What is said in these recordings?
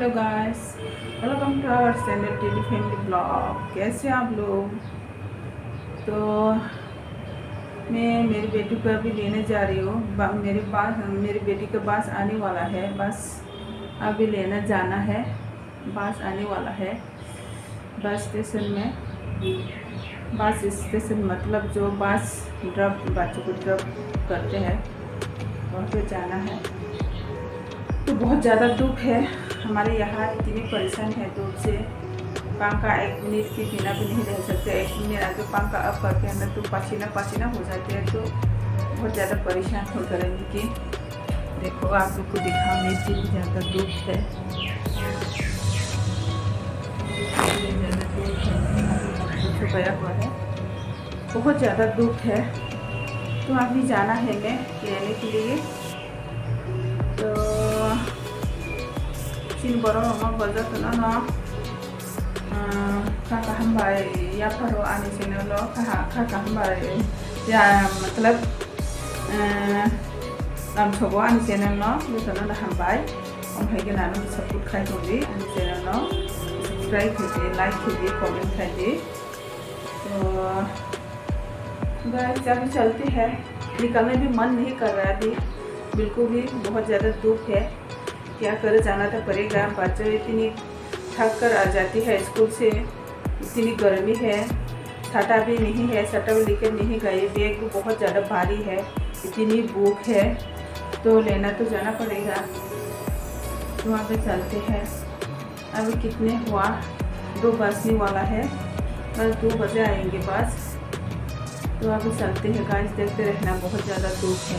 Hello guys, welcome to our channel TD family blog. कैसे आप लोग? तो मैं मेरी बेटी को अभी लेने जा रही हूँ। मेरी बेटी का बस आने वाला है। बस अभी लेने जाना है। बस आने वाला है बस स्टेशन में। बस स्टेशन मतलब जो बस ड्रॉप बच्चों को ड्रॉप करते हैं वहाँ पे जाना है। तो बहुत ज़्यादा धूप है हमारे यहाँ। इतनी परेशान है धूप से। पंखा 1 मिनट के बिना भी नहीं रह सकते। 1 मिनट आगे पंखा अप करके अंदर तो पसीना पसीना हो जाते हैं। तो बहुत ज़्यादा परेशान हो करेंगे कि देखो आप लोग को दिखाने इतनी ज़्यादा धूप है। गया हुआ है, बहुत ज़्यादा धूप है। तो अभी जाना है मैं लेने के लिए। तो sin borong mama baza kana no kaka hambai ya pharo ani channel lo kaka hambai ya matlab nam thobo ani channel no lu na hambai om hai ke nanu support khai dongli ani channel no subscribe कीजिए, like कीजिए, comment कीजिए। तो guys अभी चलते हैं। निकलने भी मन नहीं कर रहा है अभी बिल्कुल भी। बहुत ज़्यादा धूप है, क्या करे, जाना तो पड़ेगा। बच्चे इतनी थक कर आ जाती है स्कूल से। इतनी गर्मी है, छाता भी नहीं है, छाता भी लेकर नहीं गए। बैग भी बहुत ज़्यादा भारी है, इतनी भूख है तो लेना तो जाना पड़ेगा। तो वहाँ पे चलते हैं। अभी कितने हुआ, 2 बजने वाला है। बस 2 बजे आएंगे बस। तो अभी चलते हैं गाइस, देखते रहना। बहुत ज़्यादा धूप है।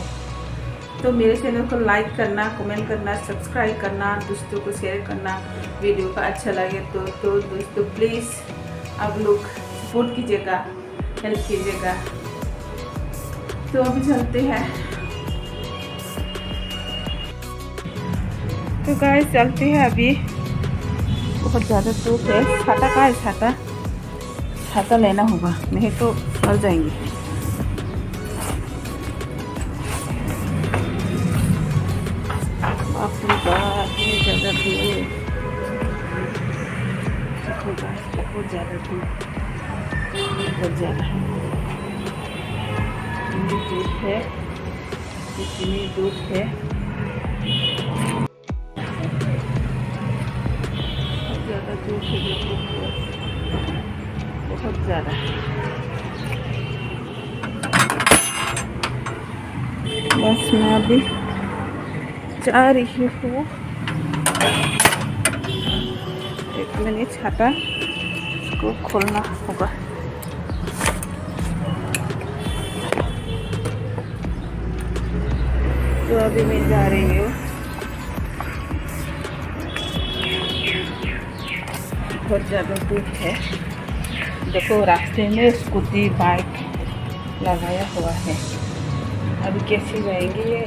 तो मेरे चैनल को लाइक करना, कमेंट करना, सब्सक्राइब करना, दोस्तों को शेयर करना। वीडियो का अच्छा लगे तो दोस्तों प्लीज़ आप लोग सपोर्ट कीजिएगा, हेल्प कीजिएगा। तो अभी चलते हैं। तो गाइस चलते हैं अभी। बहुत ज़्यादा धूप है। छाता का है, छाता लेना होगा, नहीं तो मर जाएंगे। अपनी बात ज़्यादा धूप, बहुत ज़्यादा धूप, बहुत ज़्यादा धूप है। इतनी धूप है, बहुत ज़्यादा धूप है, बहुत ज़्यादा। बस मैं अभी जा रही हूँ। 1 मिनट, छाता इसको खोलना होगा। तो अभी मैं जा रही हूँ। बहुत ज़्यादा धूप है। देखो रास्ते में स्कूटी बाइक लगाया हुआ है। अभी कैसे जाएंगे ये?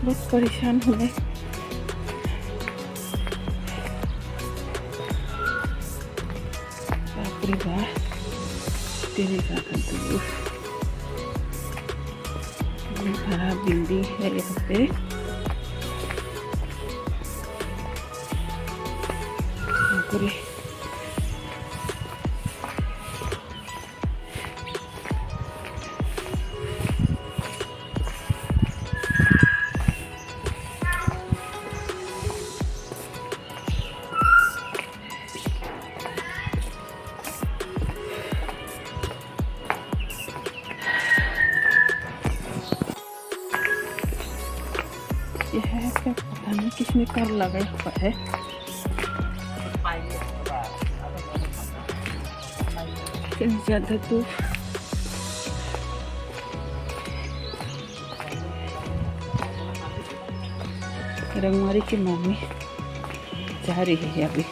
बहुत परेशान हूँ मैं। बाप रे बाप, तेरे खराब बिल्डिंग है यहाँ पे। यह है क्या, पता नहीं किसने कर लगाया हुआ है। इतनी ज़्यादा धूप। रंगमारी की मम्मी जा रही है अभी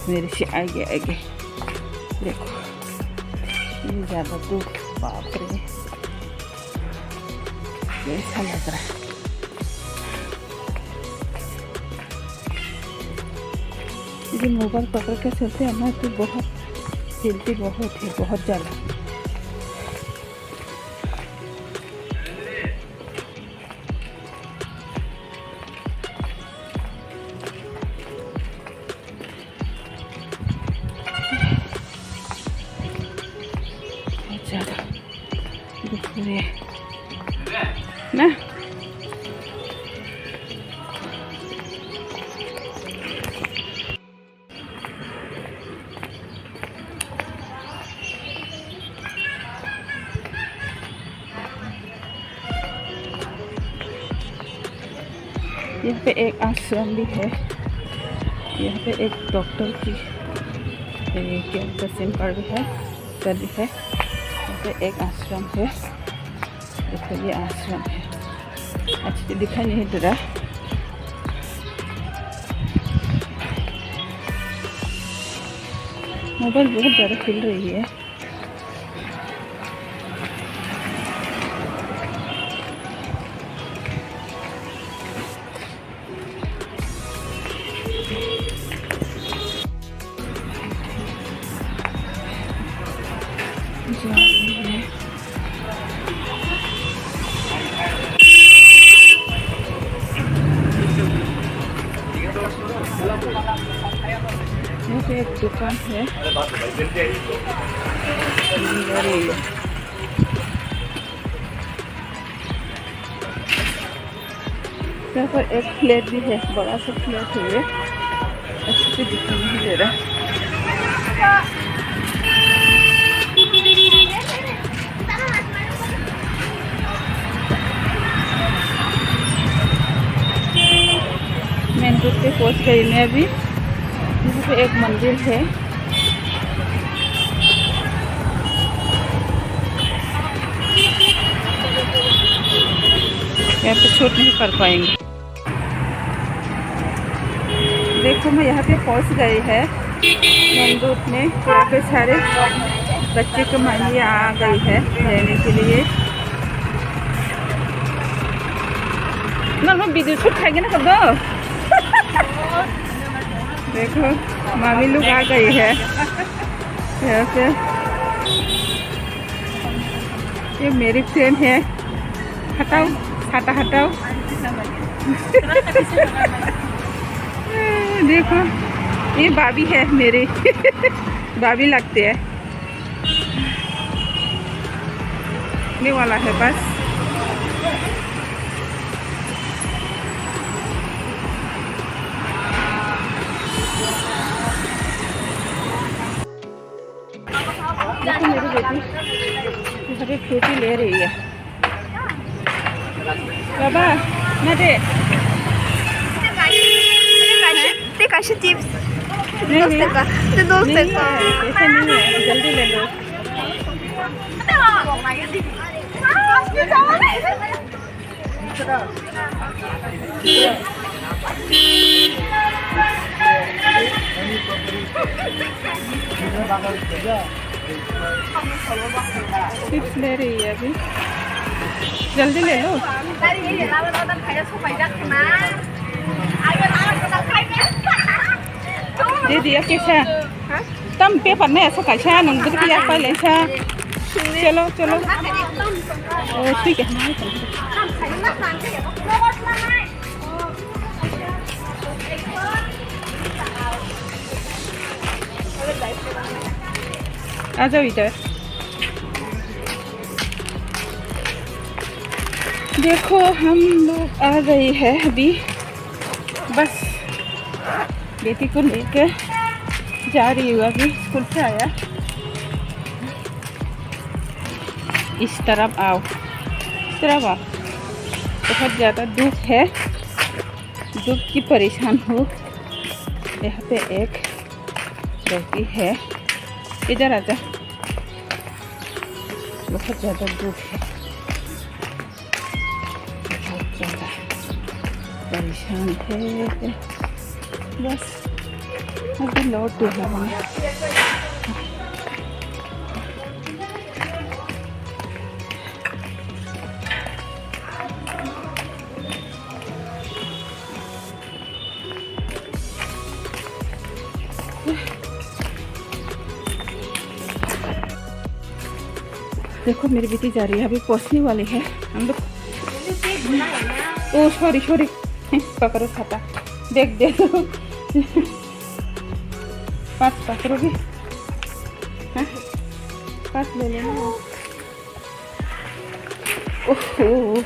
मेरे से आगे आगे। देखो इतनी ज़्यादा धूप, बाप रे कैसा लग रहा है। ये मोबाइल पकड़ के चलते हैं ना तो बहुत हिलती बहुत है, बहुत ज़्यादा। बहुत ज़्यादा दुख हो रही है ना। यहाँ पे एक आश्रम भी है। यहाँ पे एक डॉक्टर की कैंपस सेंटर भी है, सर भी है। यहाँ पे एक आश्रम है, देखो ये आश्रम है। अच्छे दिखाई नहीं दे रहा। मोबाइल बहुत ज़्यादा हिल रही है। यहाँ पे एक दुकान है। यहाँ पर एक फ्लैट भी है, बड़ा सा फ्लैट है। अच्छे से दिखाई नहीं दे रहा। मेन रोड पे पहुँच गई मैं अभी। यहाँ पे एक मंदिर है। यहाँ पे शूट नहीं कर पाएंगे। देखो मैं यहाँ पे पहुँच गई है मेन रोड में। यहाँ पे सारे बच्चे को मानी आ गई है रहने के लिए। मैं वीडियो शूट खाएंगे ना, कर दो। देखो मामी लोग आ गई है यहाँ पे। ये मेरी फ्रेंड है। हटाओ हाथा हटाओ। देखो ये भाभी है मेरी। भाभी लगते है ये वाला है बस। देखो मेरी बेटी यहाँ पे फ्रूटी ले रही है। बाबा ना दे कैसे चिप्स नहीं दोस्त का ऐसे नहीं है, जल्दी ले लो। चिप्स ले रही है अभी, जल्दी ले लो। दे दिया कैसा तम पे पन्ने ऐसा कैसा नंबर किया पहले ऐसा। चलो चलो ठीक है। आ जाओ इधर। देखो हम लोग आ गए हैं अभी। बस बेटी को लेकर जा रही हूँ अभी, स्कूल से आया। इस तरफ आओ, इस तरफ आओ। बहुत ज़्यादा धूप है, धूप की परेशान हूँ। यहाँ पे एक लड़की है, इधर आजा। बहुत ज़्यादा धूप है, बहुत ज़्यादा परेशान है। बस अभी लौट रहा हूँ। देखो मेरी बेटी जा रही है, अभी पहुँचने वाली है हम लोग। ओ सॉरी सॉरी, पकड़ो खाता, देख देख पास पकड़ोगे, पास ले लेना। ओहो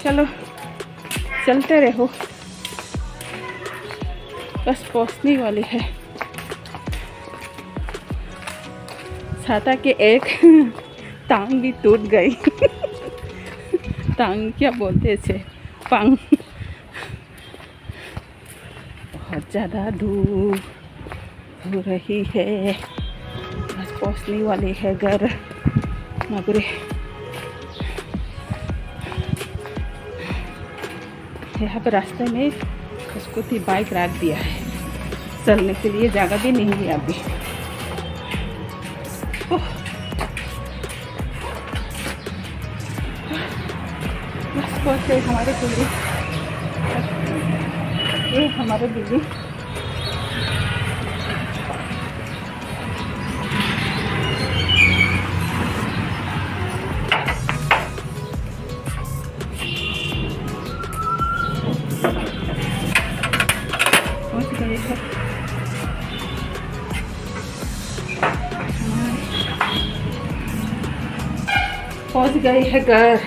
चलो चलते रहो, बस पहुंचने वाली है। छाता के एक टांग भी टूट गई टांग क्या बोलते थे, पांग। बहुत ज़्यादा धूप हो रही है, बस पहुंचने वाली है घर नगरी। यहाँ पर रास्ते में स्कूटी बाइक रख दिया है, चलने के लिए जगह भी नहीं है अभी। बस पहुँचे हमारे दिल्ली, ये हमारे दिल्ली। पहुंच गई है घर,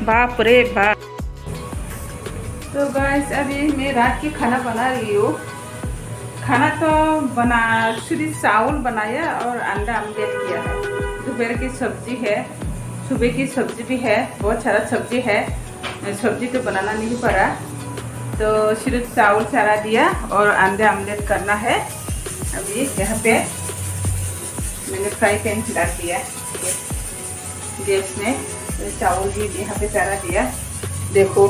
बाप रे बाप। तो गाइस अभी मैं रात की खाना बना रही हूँ। खाना तो बना, सिर्फ चावल बनाया और अंडा ऑमलेट किया है। दोपहर की सब्जी है, सुबह की सब्जी भी है, बहुत सारा सब्जी है। सब्जी तो बनाना नहीं पड़ा, तो सिर्फ चावल चढ़ा दिया और अंडा ऑमलेट करना है। अभी यहाँ पे मैंने फ्राई पैन डाल दिया गैस में, तो चावल भी यहाँ पे चढ़ा दिया। देखो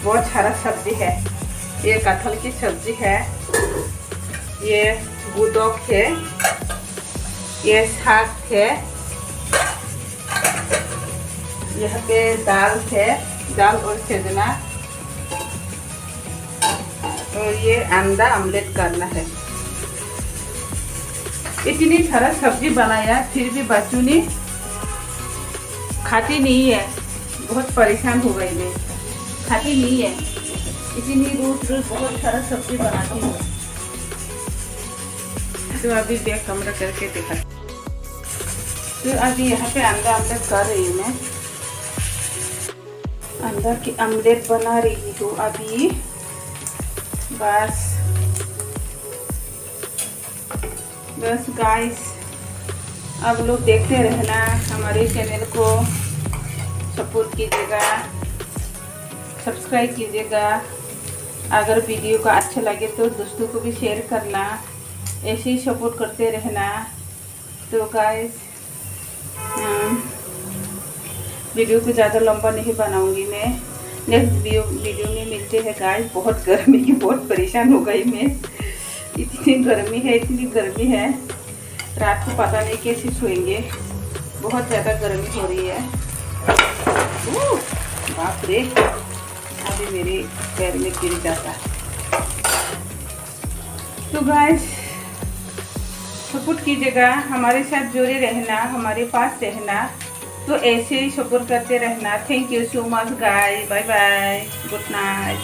बहुत सारा सब्जी है, ये कटहल की सब्जी है, ये गुदोक है, ये साग है, यहाँ पे दाल है, दाल और सजना, और ये अंडा ऑमलेट करना है। इतनी सारा सब्जी बनाया, फिर भी बच्चों ने खाती नहीं है, बहुत परेशान हो गई मैं, खाती नहीं है। इतनी रोज रोज बहुत सारा सब्जी बनाती हूँ। तो अभी बैग कमरा करके देखा, तो अभी यहाँ पे अंडा ऑमलेट कर रही हूँ मैं, अंडा की ऑमलेट बना रही हूँ अभी। बस बस गाइस, आप लोग देखते रहना, हमारे चैनल को सपोर्ट कीजिएगा, सब्सक्राइब कीजिएगा। अगर वीडियो का अच्छा लगे तो दोस्तों को भी शेयर करना, ऐसे ही सपोर्ट करते रहना। तो गाइस वीडियो को ज़्यादा लंबा नहीं बनाऊंगी मैं, नेक्स्ट वीडियो में मिलते हैं गाइस। बहुत गर्मी की, बहुत परेशान हो गई मैं, इतनी गर्मी है, इतनी गर्मी है, रात को पता नहीं कैसे सोएंगे, बहुत ज़्यादा गर्मी हो रही है। बाप रे, अभी मेरे पैर में गिर जाता। तो गाइस सपोर्ट कीजिएगा, हमारे साथ जुड़े रहना, हमारे पास रहना, तो ऐसे ही सपोर्ट करते रहना। Thank you so much guys, bye bye, good night.